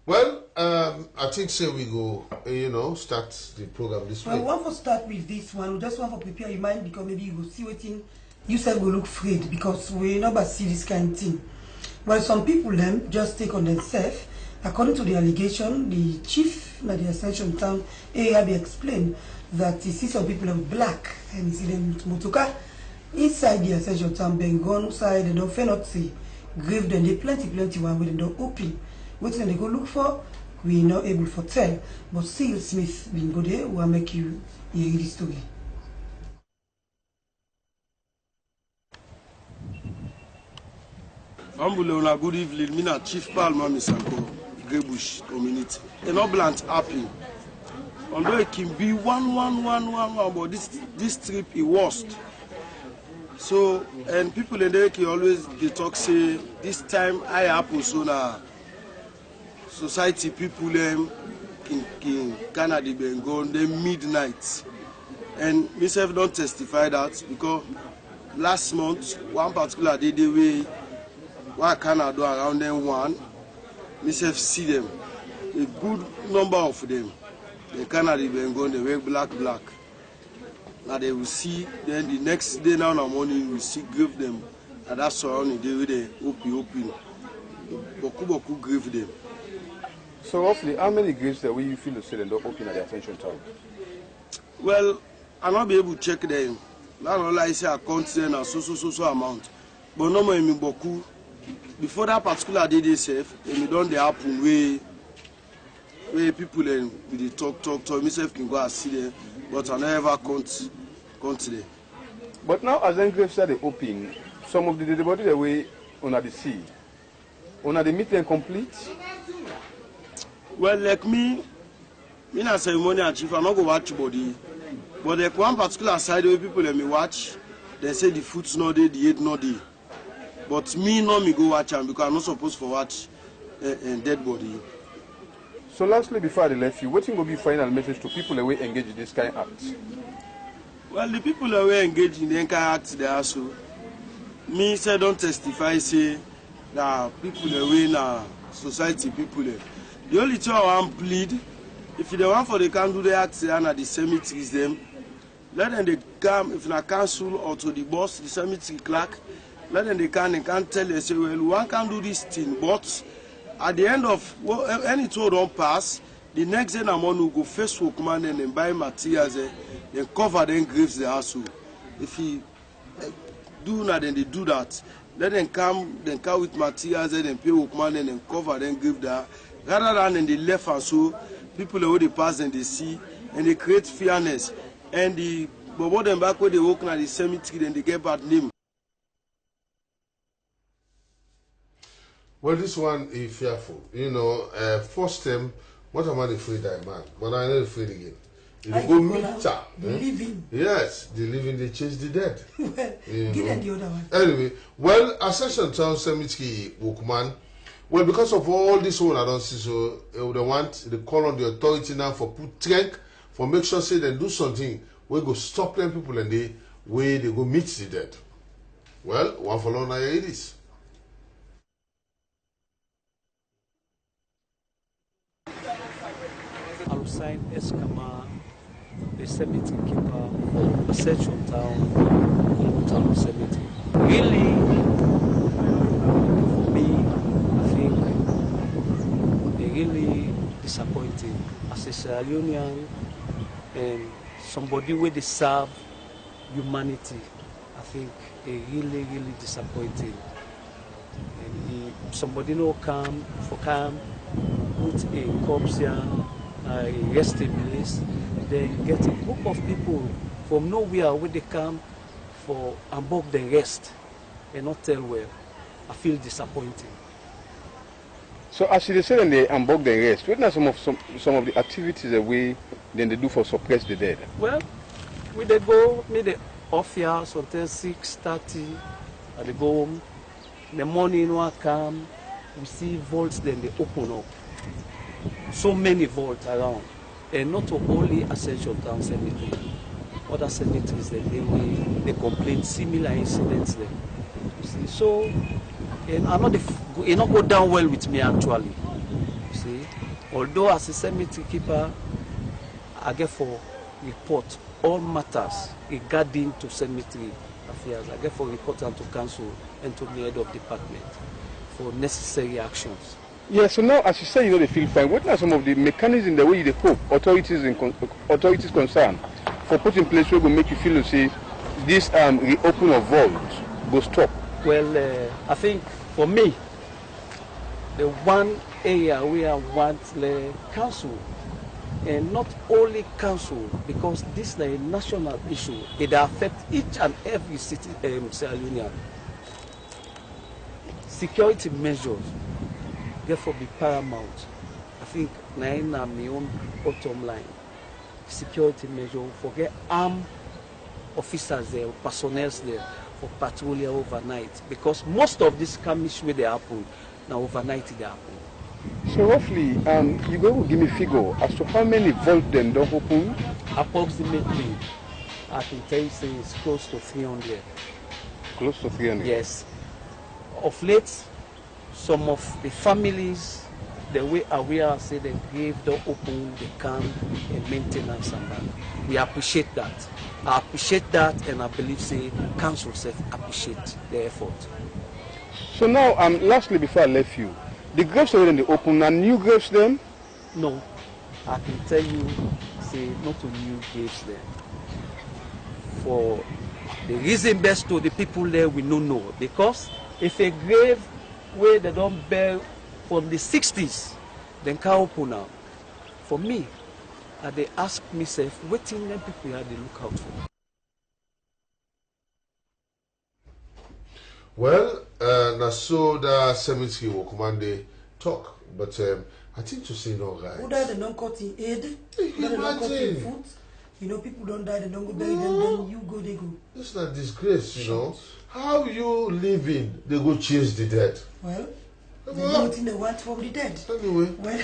Well, I think say we go, start the program this way. Well, we want to start with this one. We just want to prepare your mind because maybe you will see what thing you said will look afraid because we never see this kind of thing. Well, some people then just take on themselves. According to the allegation, the chief of the Ascension Town area explained that he sees some people in black and he see them with motoka inside the Ascension Town, Bengon side, they don't fail not see grave them. They plenty one with them open. What they go look for, we not able to tell. But still, Smith been go there, will make you hear the story. Ambulona, good evening. Me na Chief Palma Misanko, Greybush community. An oblant happy. Although it can be one, but this trip is worst. So, and people in there can always they talk say this time I happen so now. Society people in Canada been gone them midnight, and myself don't testify that because last month one particular day they way why Canada around them one myself see them a good number of them. The Canada been gone they wear black. Now they will see then the next day now in the morning we see grave them and that's surrounding day with the open. Boku grave them. So roughly, how many graves that you feel to say they don't open at the Ascension Town? Well, I'll not be able to check them. Not all I say I count them and so amount. But no more in Boku. Before that particular day they say, it don't happen where people then with the talk, myself can go and see them, but I never count them. But now as then graves that they open, some of the dead body the way on the sea, on the meet them complete. Well, like me na ceremonial chief, I not go watch body. But like one particular side where people let me watch, they say the foot's not there, the head not there. But me go watch them because I'm not supposed to watch a dead body. So lastly, before I left you, what will be final message to people that will engage in this kind of acts? Well, the people that will engage in this kind of acts, they also. Me say don't testify say that people that will na society people. The only thing I want to plead, if they want for they can do the acts and at the cemeteries them, let them they come, if na council or to the boss, the cemetery clerk, let them they can tell you, say, well, one can do this thing, but at the end of any tour don't pass, the next day I'm going to go first work man and then buy materials, then cover them graves the house. If he do not, then they do that. Let them come with materials, then pay work man and then cover them grave there. Rather than in the left and so, people who they pass and they see, and they create fairness. And the but them back where they walk at the cemetery, then they get bad name. Well, this one is fearful. First time, what am I afraid of, man? But I'm not afraid again. If you go meet her, the living. Yes, the living, they change the dead. Well, give them the other one. Anyway, well, Ascension Town Cemetery, Wokman. Well, because of all this one, I don't see so. They call on the authority now for put strength for make sure say they do something. We go stop them people and they go meet the dead. Well, one for long now it is. Alusine Eskama, the cemetery keeper for Ascension Town Cemetery. Really, for me, I think they're really disappointing as a Sierra Leonean and somebody where they serve humanity. I think they're really disappointing. And if somebody no come, put a corpse here, a resting place, then get a group of people from nowhere where they come for embark the rest and not tell well. I feel disappointing. So as they say when they embark the rest, what are some of the activities that they do for suppress the dead? Well, we they go maybe off here sometimes 6:30 and they go home. In the morning when I come, we see vaults, then they open up. So many vaults around. And not only Ascension Town Cemetery. Other cemeteries they complain similar incidents there. You see, so and it not go down well with me actually. You see, say, although as a cemetery keeper, I get for report all matters regarding to cemetery affairs. I get for report and to council and to the head of department for necessary actions. Yeah, so now, as you say, you know, they feel fine. What are some of the mechanisms the way they cope, authorities concerned, for putting in place where will make you feel to say this reopen of vaults go stop? Well, I think for me, the one area where I want the council, and not only council, because this is a national issue, it affects each and every city, Sierra Leonean. Security measures therefore be paramount. I think na my own bottom line. Security measure, forget armed officers there, personnel there for patrolling overnight, because most of these skirmishes where they happen now overnight they happen. So roughly, you go give me figure as to how many vaults then don't open? Approximately, I can tell you say it's close to 300. Close to 300. Yes. Of late, some of the families, the way aware say the grave don't open, they can and maintenance and that. We appreciate that. I appreciate that, and I believe say council self appreciate the effort. So now, lastly, before I left you, the graves already in the open, and new graves then? No, I can tell you, say not to new graves there. For the reason best to the people there, we don't know, because if a grave where they don't bear from the 60s, then can open now. For me, they ask myself, what thing them people have they look out for? Well, na so that cemetery will command the talk, but I think to say no, guys. Who died and don't cut in aid? Who died and don't cut in foot? You know, people don't die, they don't go bury them, then you go, they go. It's not disgrace, you know. How you living, they go chase the dead. Well, they know what they want from the dead. Anyway. Well,